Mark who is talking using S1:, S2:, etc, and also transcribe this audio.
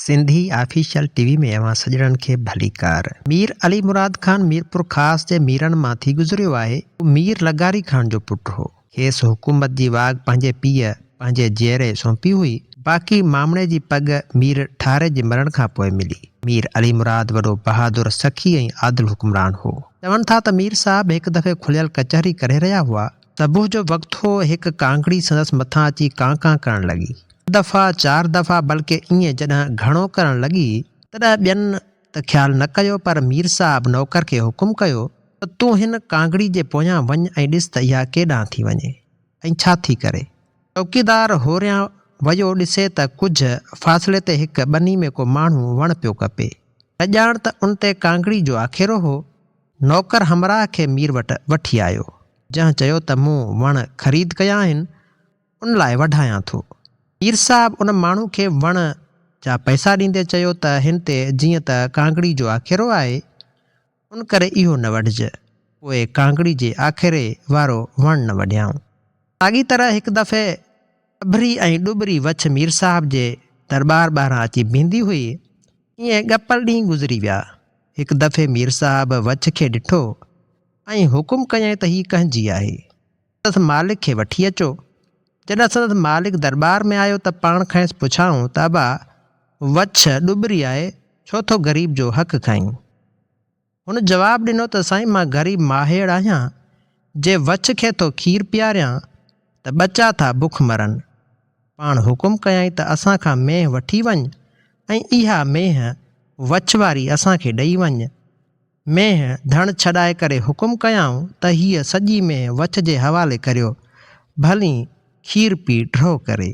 S1: Sindhi official TV में अवां सॼणनि खे भलीकार। मीर अली मुराद खान मीरपुर ख़ास जे मीरनि मां थी गुज़रियो आहे। मीर लगारी खान जो पुटु हो। खेसि हुकूमत जी वाग पंहिंजे पीउ पंहिंजे जेरे सौंपी हुई। बाक़ी मामणे जी पग मीर ठारे जे मरण खां पोइ मिली। मीर अली मुराद वॾो बहादुर सखी ऐं आदिल हुकुमरान हो। चवनि था त मीर साहब हिकु दफ़े खुलियल कचहरी करे रहिया हुआ। सुबुह जो वक़्तु हो, हिकु कांकड़ी संदसि मथां अची कां कां करण लॻी। दफ़ा 4 दफ़ा बल्कि ईअं जॾहिं घणो करण लॻी तॾहिं ॿियनि त ख़्यालु न कयो, पर मीर साहब नौकर खे हुकुम कयो त तूं हिन कांगड़ी जे पोयां वञ ऐं ॾिस त इहा केॾांहुं थी वञे ऐं छा थी करे। चौकीदार होरियां वियो ॾिसे त कुझु फ़ासिले ते हिकु ॿनी में को माण्हू वण पियो कपे। न ॼाण त उन ते कांगड़ी जो आखेरो हो। नौकर हमराह खे मीर वटि वठी आयो। जंहिं चयो त मूं वण ख़रीद कया आहिनि, उन लाइ वढायां थो। मीर साहब उन माण्हू खे वण जा पैसा ॾींदे चयो त हिन ते जीअं त कांगड़ी जो आखेरो आहे, उन करे इहो न वढिजे। पोइ कांगड़ी जे आखेरे वारो वण न वढियाऊं। साॻी तरह हिकु दफ़े अभरी ऐं ॾुबरी वछ मीर साहब जे दरबार ॿाहिरां अची बीहंदी हुई। ईअं ॻपल ॾींहं गुज़री विया। हिकु दफ़े मीर साहब वछ खे ॾिठो ऐं हुकुम कयईं त हीअ कंहिंजी आहे, संदसि मालिक खे वठी अचो। जॾहिं संदसि मालिक दरबार में आयो त पाण खेसि पुछाऊं त अबा वछ ॾुबरी आहे, छो थो ग़रीब जो हक़ खाईं। हुन जवाबु ॾिनो त साईं, मां ग़रीब माहेड़ आहियां। जे वछ खे थो खीर पीआरियां त बचा था बुख मरनि। पाण हुकुम कयईं त असां खां मेंह वठी वञ ऐं इहा मेंह वछ वारी असांखे ॾेई वञ। मेंह धण छॾाए करे हुकुम कयाऊं त हीअ सॼी मेंह वछ जे हवाले करियो, भली खीर पी ड्रो करे।